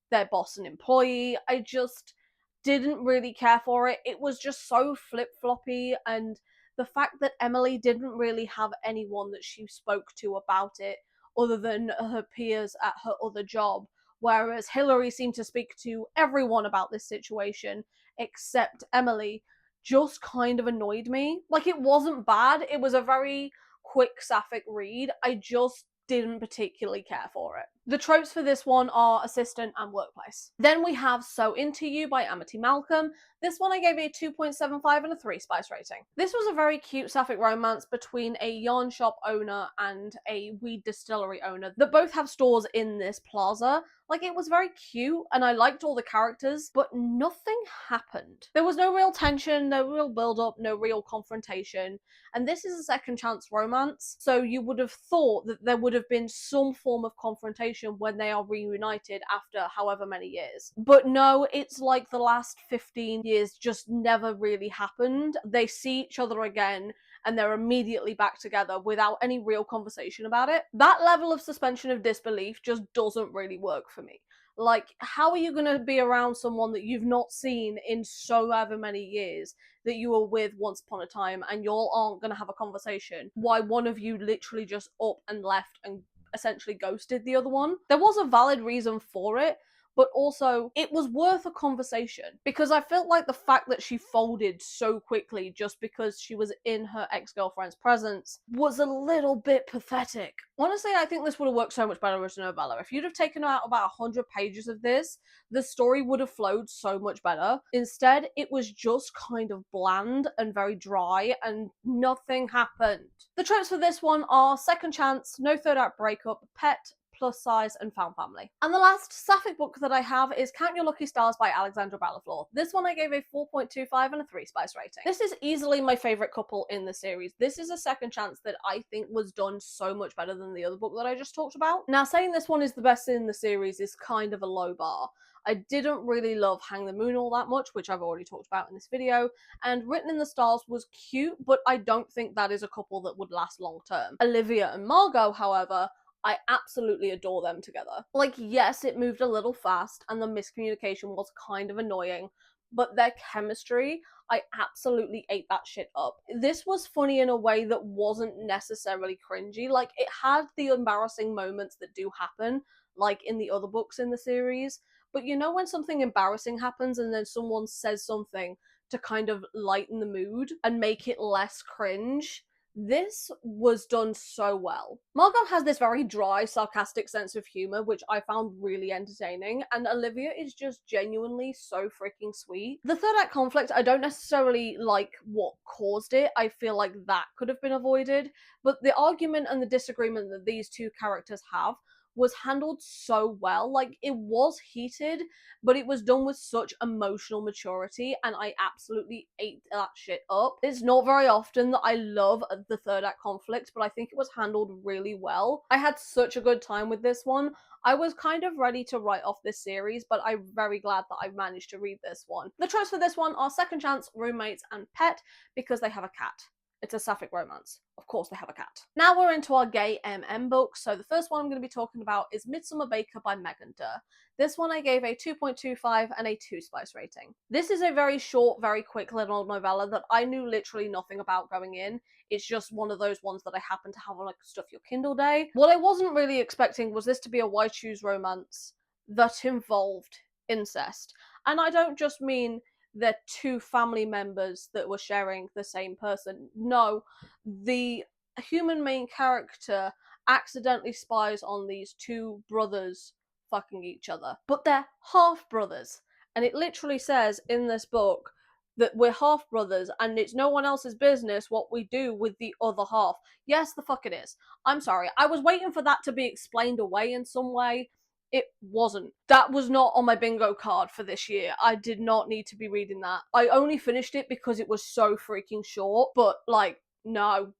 [SPEAKER 1] they're boss and employee. I just didn't really care for it. It was just so flip-floppy, and the fact that Emily didn't really have anyone that she spoke to about it other than her peers at her other job, whereas Hilary seemed to speak to everyone about this situation except Emily, just kind of annoyed me. Like, it wasn't bad, it was a very quick sapphic read, I just didn't particularly care for it. The tropes for this one are assistant and workplace. Then we have So Into You by Amity Malcolm. This one I gave a 2.75 and a 3 spice rating. This was a very cute sapphic romance between a yarn shop owner and a weed distillery owner that both have stores in this plaza. Like, it was very cute and I liked all the characters, but nothing happened. There was no real tension, no real build-up, no real confrontation, and this is a second chance romance, so you would have thought that there would have been some form of confrontation when they are reunited after however many years. But no, it's like the last 15 years just never really happened. They see each other again and they're immediately back together without any real conversation about it. That level of suspension of disbelief just doesn't really work for me. Like, how are you going to be around someone that you've not seen in so ever many years that you were with once upon a time, and you all aren't going to have a conversation? Why one of you literally just up and left and essentially ghosted the other one? There was a valid reason for it, but also it was worth a conversation, because I felt like the fact that she folded so quickly just because she was in her ex-girlfriend's presence was a little bit pathetic. Honestly, I think this would have worked so much better as a novella. If you'd have taken out about 100 pages of this, the story would have flowed so much better. Instead, it was just kind of bland and very dry, and nothing happened. The tropes for this one are second chance, no third act breakup, pet, plus size, and found family. And the last sapphic book that I have is Count Your Lucky Stars by Alexandra Ballaflor. This one I gave a 4.25 and a 3 spice rating. This is easily my favourite couple in the series. This is a second chance that I think was done so much better than the other book that I just talked about. Now, saying this one is the best in the series is kind of a low bar. I didn't really love Hang the Moon all that much, which I've already talked about in this video, and Written in the Stars was cute, but I don't think that is a couple that would last long term. Olivia and Margot, however, I absolutely adore them together. Like, yes, it moved a little fast and the miscommunication was kind of annoying, but their chemistry, I absolutely ate that shit up. This was funny in a way that wasn't necessarily cringy. Like, it had the embarrassing moments that do happen, like in the other books in the series, but you know when something embarrassing happens and then someone says something to kind of lighten the mood and make it less cringe? This was done so well. Margot has this very dry, sarcastic sense of humour, which I found really entertaining, and Olivia is just genuinely so freaking sweet. The third act conflict, I don't necessarily like what caused it. I feel like that could have been avoided, but the argument and the disagreement that these two characters have was handled so well. Like, it was heated, but it was done with such emotional maturity, and I absolutely ate that shit up. It's not very often that I love the third act conflict, but I think it was handled really well. I had such a good time with this one. I was kind of ready to write off this series, but I'm very glad that I managed to read this one. The tropes for this one are second chance, roommates, and pet, because they have a cat. It's a sapphic romance. Of course they have a cat. Now we're into our gay MM books. So the first one I'm going to be talking about is Midsummer Baker by Megan Durr. This one I gave a 2.25 and a 2 spice rating. This is a very short, very quick little novella that I knew literally nothing about going in. It's just one of those ones that I happen to have on like a Stuff Your Kindle day. What I wasn't really expecting was this to be a Why Choose romance that involved incest. And I don't just mean they're two family members that were sharing the same person. No, the human main character accidentally spies on these two brothers fucking each other. But they're half brothers. And it literally says in this book that we're half brothers and it's no one else's business what we do with the other half. Yes, the fuck it is. I'm sorry. I was waiting for that to be explained away in some way. It wasn't. That was not on my bingo card for this year. I did not need to be reading that. I only finished it because it was so freaking short, but like, no,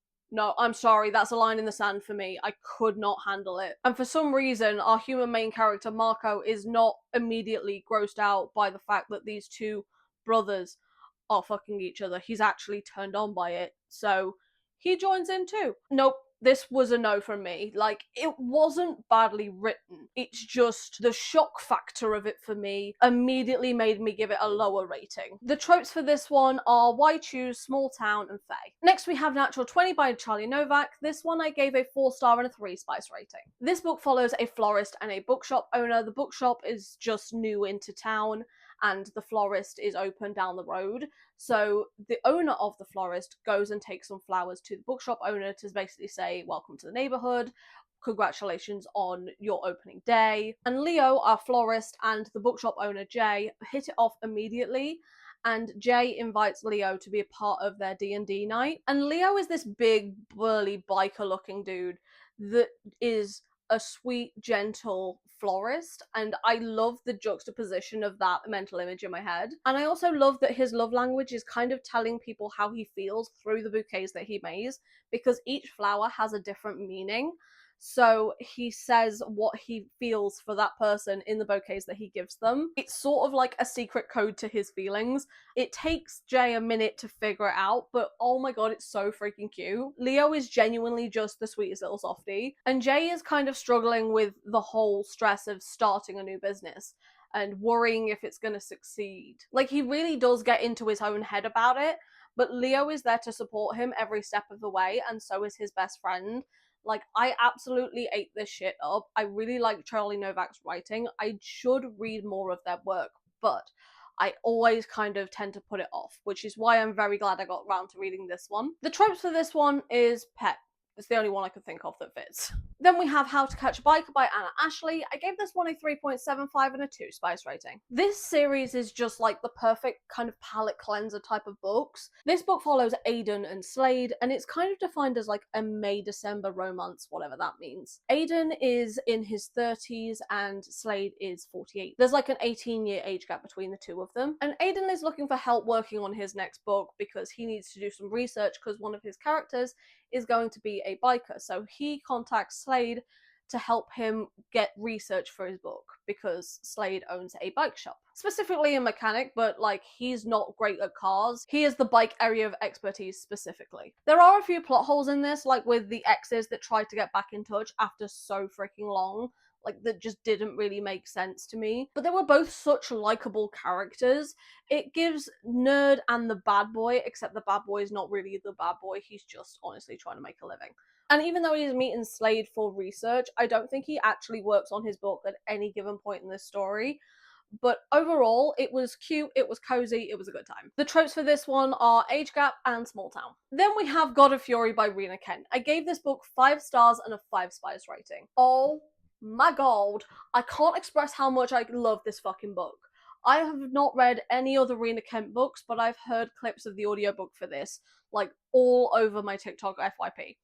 [SPEAKER 1] I'm sorry, that's a line in the sand for me. I could not handle it. And for some reason, our human main character, Marco, is not immediately grossed out by the fact that these two brothers are fucking each other. He's actually turned on by it. So he joins in too. Nope. This was a no from me. Like, it wasn't badly written. It's just the shock factor of it for me immediately made me give it a lower rating. The tropes for this one are Why Choose, Small Town, and Fae. Next we have Natural 20 by Charlie Novak. This one I gave a 4-star and a 3 spice rating. This book follows a florist and a bookshop owner. The bookshop is just new into town and the florist is open down the road. So the owner of the florist goes and takes some flowers to the bookshop owner to basically say, welcome to the neighborhood, congratulations on your opening day. And Leo, our florist, and the bookshop owner, Jay, hit it off immediately. And Jay invites Leo to be a part of their D&D night. And Leo is this big, burly, biker-looking dude that is a sweet, gentle florist, and I love the juxtaposition of that mental image in my head. And I also love that his love language is kind of telling people how he feels through the bouquets that he makes, because each flower has a different meaning. So he says what he feels for that person in the bouquets that he gives them. It's sort of like a secret code to his feelings. It takes Jay a minute to figure it out, but oh my god, it's so freaking cute. Leo is genuinely just the sweetest little softie, and Jay is kind of struggling with the whole stress of starting a new business and worrying if it's going to succeed. Like, he really does get into his own head about it, but Leo is there to support him every step of the way, and so is his best friend. Like, I absolutely ate this shit up. I really like Charlie Novak's writing. I should read more of their work, but I always kind of tend to put it off, which is why I'm very glad I got around to reading this one. The tropes for this one is pet. It's the only one I could think of that fits. Then we have How to Catch a Biker by Anna Ashley. I gave this one a 3.75 and a 2 spice rating. This series is just like the perfect kind of palate cleanser type of books. This book follows Aiden and Slade, and it's kind of defined as like a May-December romance, whatever that means. Aiden is in his 30s and Slade is 48. There's like an 18-year age gap between the two of them. And Aiden is looking for help working on his next book because he needs to do some research because one of his characters is going to be a biker. So he contacts Slade to help him get research for his book because Slade owns a bike shop. Specifically a mechanic, but like, he's not great at cars. He is the bike area of expertise specifically. There are a few plot holes in this, like with the exes that tried to get back in touch after so freaking long. Like, that just didn't really make sense to me. But they were both such likable characters. It gives Nerd and the bad boy, except the bad boy is not really the bad boy, he's just honestly trying to make a living. And even though he's meeting Slade for research, I don't think he actually works on his book at any given point in this story. But overall, it was cute, it was cozy, it was a good time. The tropes for this one are age gap and small town. Then we have God of Fury by Rena Kent. I gave this book 5 stars and a 5 spice rating. Oh my god, I can't express how much I love this fucking book. I have not read any other Rena Kent books, but I've heard clips of the audiobook for this, like, all over my TikTok FYP.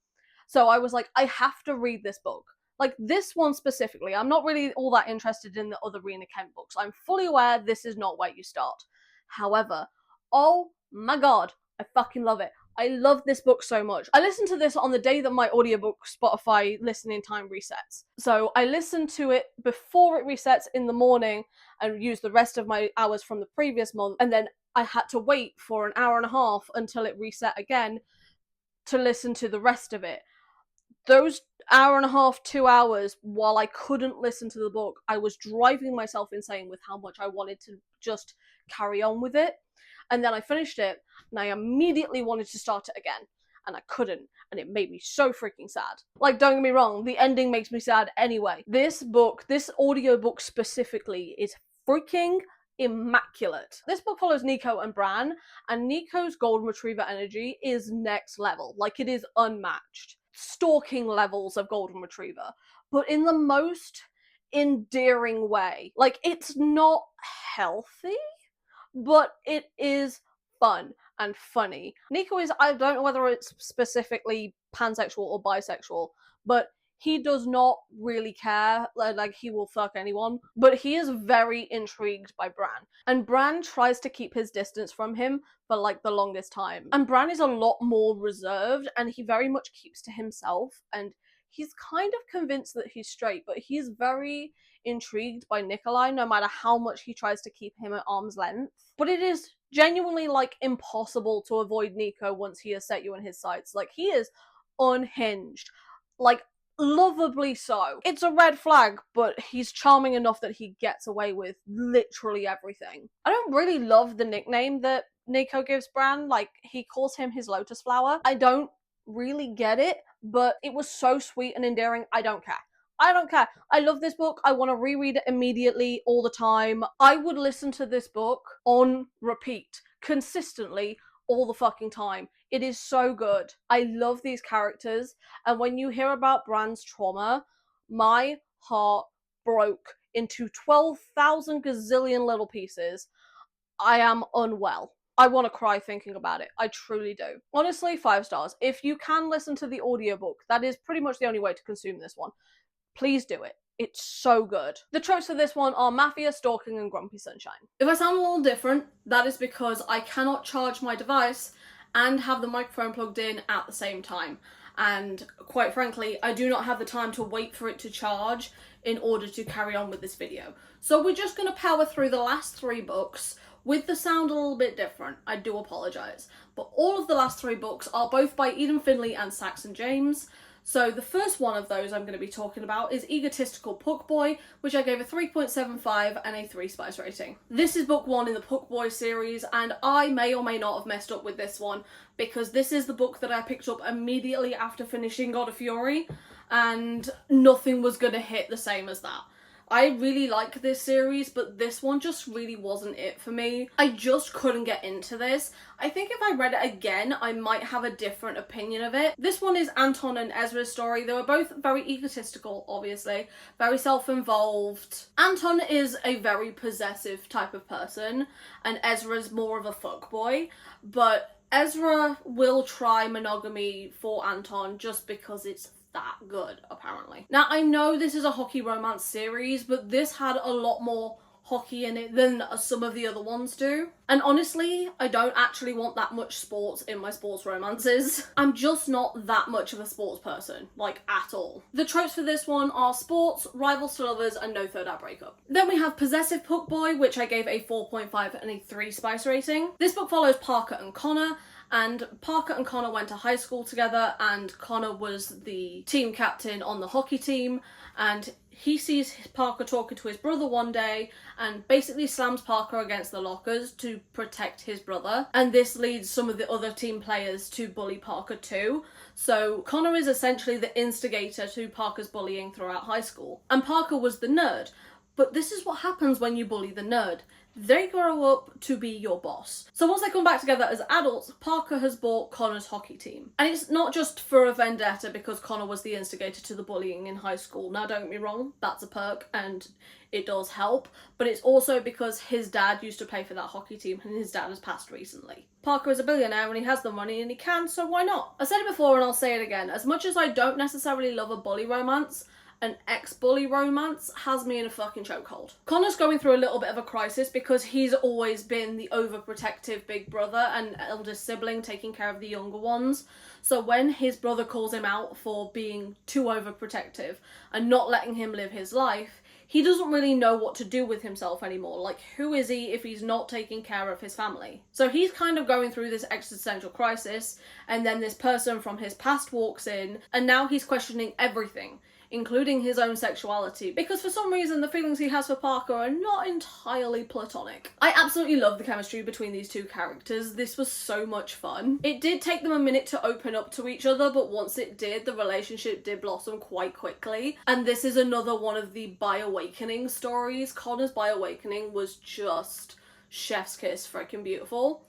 [SPEAKER 1] So I was like, I have to read this book. Like, this one specifically, I'm not really all that interested in the other Rena Kent books. I'm fully aware this is not where you start. However, oh my god, I fucking love it. I love this book so much. I listened to this on the day that my audiobook Spotify listening time resets. So I listened to it before it resets in the morning and used the rest of my hours from the previous month, and then I had to wait for an hour and a half until it reset again to listen to the rest of it. Those hour and a half, 2 hours, while I couldn't listen to the book, I was driving myself insane with how much I wanted to just carry on with it. And then I finished it, and I immediately wanted to start it again, and I couldn't, and it made me so freaking sad. Like, don't get me wrong, the ending makes me sad anyway. This book, this audiobook specifically, is freaking immaculate. This book follows Nico and Bran, and Nico's golden retriever energy is next level. Like, it is unmatched. Stalking levels of golden retriever, but in the most endearing way. Like, it's not healthy, but it is fun and funny. Nico is, I don't know whether it's specifically pansexual or bisexual, but he does not really care, like he will fuck anyone, but he is very intrigued by Bran. And Bran tries to keep his distance from him for like the longest time. And Bran is a lot more reserved, and he very much keeps to himself, and he's kind of convinced that he's straight, but he's very intrigued by Nikolai no matter how much he tries to keep him at arm's length. But it is genuinely like impossible to avoid Nico once he has set you in his sights. Like, he is unhinged. Like, lovably so. It's a red flag, but he's charming enough that he gets away with literally everything. I don't really love the nickname that Nico gives Bran. Like, he calls him his lotus flower. I don't really get it, but it was so sweet and endearing. I don't care. I don't care. I love this book. I want to reread it immediately, all the time. I would listen to this book on repeat, consistently, all the fucking time. It is so good. I love these characters, and when you hear about Bran's trauma, my heart broke into 12,000 gazillion little pieces. I am unwell. I want to cry thinking about it. I truly do. Honestly, 5 stars. If you can listen to the audiobook, that is pretty much the only way to consume this one. Please do it. It's so good. The tropes for this one are Mafia, Stalking, and Grumpy Sunshine. If I sound a little different, that is because I cannot charge my device and have the microphone plugged in at the same time. And quite frankly, I do not have the time to wait for it to charge in order to carry on with this video. So we're just going to power through the last 3 books with the sound a little bit different. I do apologise. But all of the last 3 books are both by Eden Finley and Saxon James. So the first one of those I'm going to be talking about is Egotistical Puck Boy, which I gave a 3.75 and a 3 spice rating. This is book 1 in the Puck Boy series, and I may or may not have messed up with this one, because this is the book that I picked up immediately after finishing God of Fury, and nothing was going to hit the same as that. I really like this series, but this one just really wasn't it for me. I just couldn't get into this. I think if I read it again, I might have a different opinion of it. This one is Anton and Ezra's story. They were both very egotistical, obviously, very self-involved. Anton is a very possessive type of person, and Ezra's more of a fuckboy, but Ezra will try monogamy for Anton just because it's that good, apparently. Now, I know this is a hockey romance series, but this had a lot more hockey in it than some of the other ones do. And honestly, I don't actually want that much sports in my sports romances. I'm just not that much of a sports person, like, at all. The tropes for this one are sports, rivals to lovers, and no third act breakup. Then we have Possessive Puck Boy, which I gave a 4.5 and a 3 spice rating. This book follows Parker and Connor, and Parker and Connor went to high school together, and Connor was the team captain on the hockey team, and he sees Parker talking to his brother one day and basically slams Parker against the lockers to protect his brother, and this leads some of the other team players to bully Parker too. So Connor is essentially the instigator to Parker's bullying throughout high school, and Parker was the nerd. But this is what happens when you bully the nerd. They grow up to be your boss. So once they come back together as adults, Parker has bought Connor's hockey team. And it's not just for a vendetta because Connor was the instigator to the bullying in high school. Now, don't get me wrong, that's a perk and it does help. But it's also because his dad used to pay for that hockey team and his dad has passed recently. Parker is a billionaire and he has the money and he can, so why not? I said it before and I'll say it again. As much as I don't necessarily love a bully romance, an ex-bully romance has me in a fucking chokehold. Connor's going through a little bit of a crisis because he's always been the overprotective big brother and eldest sibling taking care of the younger ones. So when his brother calls him out for being too overprotective and not letting him live his life, he doesn't really know what to do with himself anymore. Like, who is he if he's not taking care of his family? So he's kind of going through this existential crisis, and then this person from his past walks in, and now he's questioning everything, including his own sexuality, because for some reason the feelings he has for Parker are not entirely platonic. I absolutely love the chemistry between these two characters. This was so much fun. It did take them a minute to open up to each other, but once it did, the relationship did blossom quite quickly. And this is another one of the bi-awakening stories. Connor's bi-awakening was just chef's kiss freaking beautiful.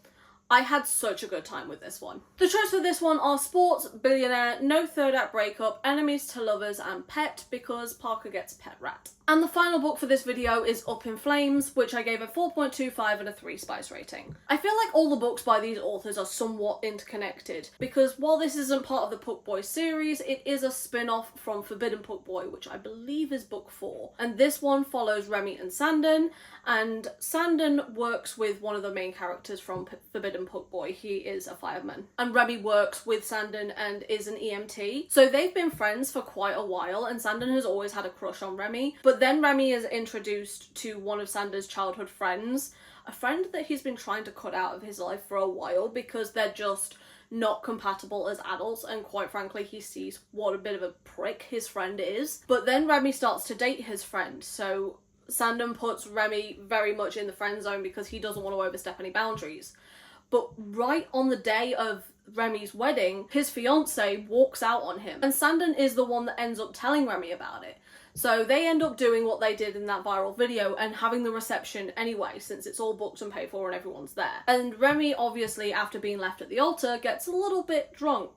[SPEAKER 1] I had such a good time with this one. The choices for this one are sports, billionaire, no third act breakup, enemies to lovers, and pet, because Parker gets pet rat. And the final book for this video is Up in Flames, which I gave a 4.25 and a 3 spice rating. I feel like all the books by these authors are somewhat interconnected, because while this isn't part of the Puck Boy series, it is a spin-off from Forbidden Puck Boy, which I believe is book 4. And this one follows Remy and Sandon, and Sandon works with one of the main characters from Forbidden Puck Boy. He is a fireman. And Remy works with Sandon and is an EMT. So they've been friends for quite a while, and Sandon has always had a crush on Remy. But then Remy is introduced to one of Sandon's childhood friends, a friend that he's been trying to cut out of his life for a while because they're just not compatible as adults, and quite frankly he sees what a bit of a prick his friend is. But then Remy starts to date his friend, so Sandon puts Remy very much in the friend zone because he doesn't want to overstep any boundaries. But right on the day of Remy's wedding, his fiancée walks out on him, and Sandon is the one that ends up telling Remy about it. So they end up doing what they did in that viral video and having the reception anyway, since it's all booked and paid for and everyone's there. And Remy, obviously, after being left at the altar, gets a little bit drunk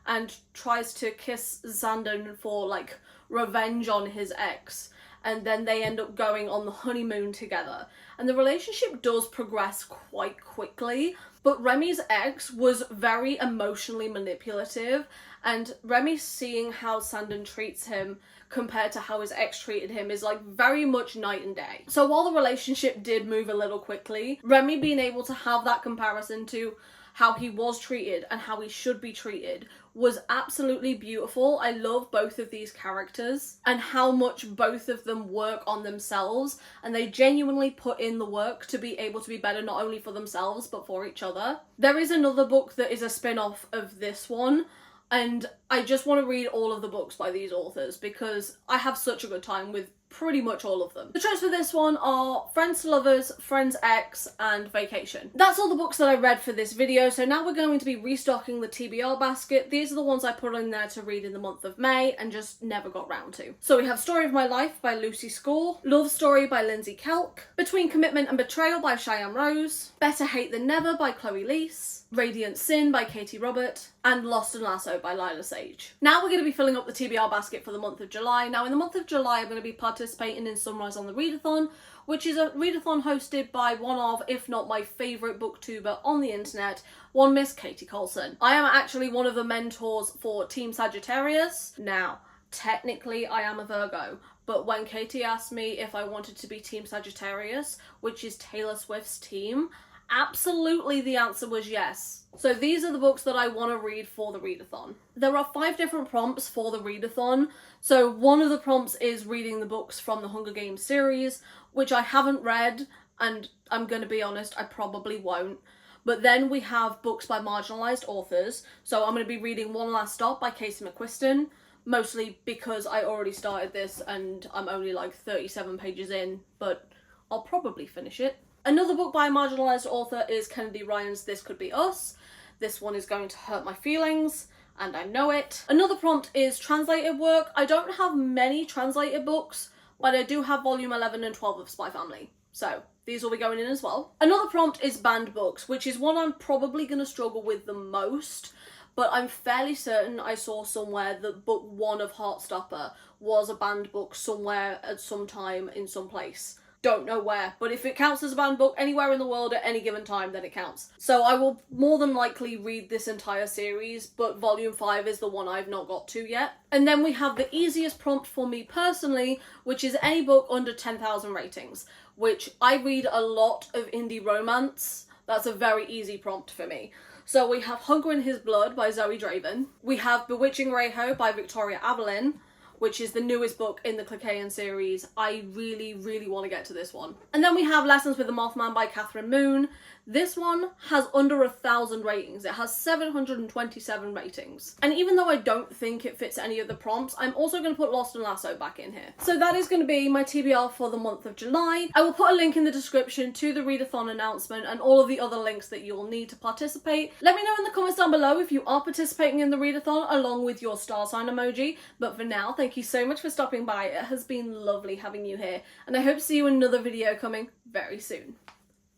[SPEAKER 1] and tries to kiss Sandon for, like, revenge on his ex. And then they end up going on the honeymoon together. And the relationship does progress quite quickly, but Remy's ex was very emotionally manipulative, and Remy seeing how Sandon treats him compared to how his ex treated him is like very much night and day. So while the relationship did move a little quickly, Remy being able to have that comparison to how he was treated and how he should be treated was absolutely beautiful. I love both of these characters and how much both of them work on themselves, and they genuinely put in the work to be able to be better not only for themselves but for each other. There is another book that is a spin-off of this one, and I just want to read all of the books by these authors because I have such a good time with pretty much all of them. The choices for this one are Friends to Lovers, Friends X, and Vacation. That's all the books that I read for this video, so now we're going to be restocking the TBR basket. These are the ones I put in there to read in the month of May and just never got round to. So we have Story of My Life by Lucy Score, Love Story by Lindsay Kelk, Between Commitment and Betrayal by Cheyenne Rose, Better Hate Than Never by Chloe Leese, Radiant Sin by Katie Robert, and Lost and Lasso by Lila Sage. Now we're going to be filling up the TBR basket for the month of July. Now in the month of July I'm going to be participating in Sunrise on the Readathon, which is a readathon hosted by one of, if not my favourite booktuber on the internet, one Miss Katie Colson. I am actually one of the mentors for Team Sagittarius. Now, technically I am a Virgo, but when Katie asked me if I wanted to be Team Sagittarius, which is Taylor Swift's team, absolutely the answer was yes. So these are the books that I want to read for the readathon. There are 5 different prompts for the readathon. So one of the prompts is reading the books from the Hunger Games series, which I haven't read, and I'm going to be honest, I probably won't. But then we have books by marginalised authors. So I'm going to be reading One Last Stop by Casey McQuiston, mostly because I already started this and I'm only like 37 pages in, but I'll probably finish it. Another book by a marginalised author is Kennedy Ryan's This Could Be Us. This one is going to hurt my feelings, and I know it. Another prompt is translated work. I don't have many translated books, but I do have volume 11 and 12 of Spy Family. So these will be going in as well. Another prompt is banned books, which is one I'm probably going to struggle with the most, but I'm fairly certain I saw somewhere that book 1 of Heartstopper was a banned book somewhere at some time in some place. Don't know where, but if it counts as a banned book anywhere in the world at any given time, then it counts. So I will more than likely read this entire series, but volume 5 is the one I've not got to yet. And then we have the easiest prompt for me personally, which is any book under 10,000 ratings, which I read a lot of indie romance. That's a very easy prompt for me. So we have Hunger in His Blood by Zoe Draven. We have Bewitching Reiho by Victoria Avelin. which is the newest book in the Clickaian series. I really, really want to get to this one. And then we have Lessons with the Mothman by Catherine Moon. This one has under 1,000 ratings. It has 727 ratings. And even though I don't think it fits any of the prompts, I'm also going to put Lost and Lasso back in here. So that is going to be my TBR for the month of July. I will put a link in the description to the readathon announcement and all of the other links that you'll need to participate. Let me know in the comments down below if you are participating in the readathon along with your star sign emoji. But for now, thank you so much for stopping by. It has been lovely having you here, and I hope to see you in another video coming very soon.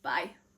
[SPEAKER 1] Bye.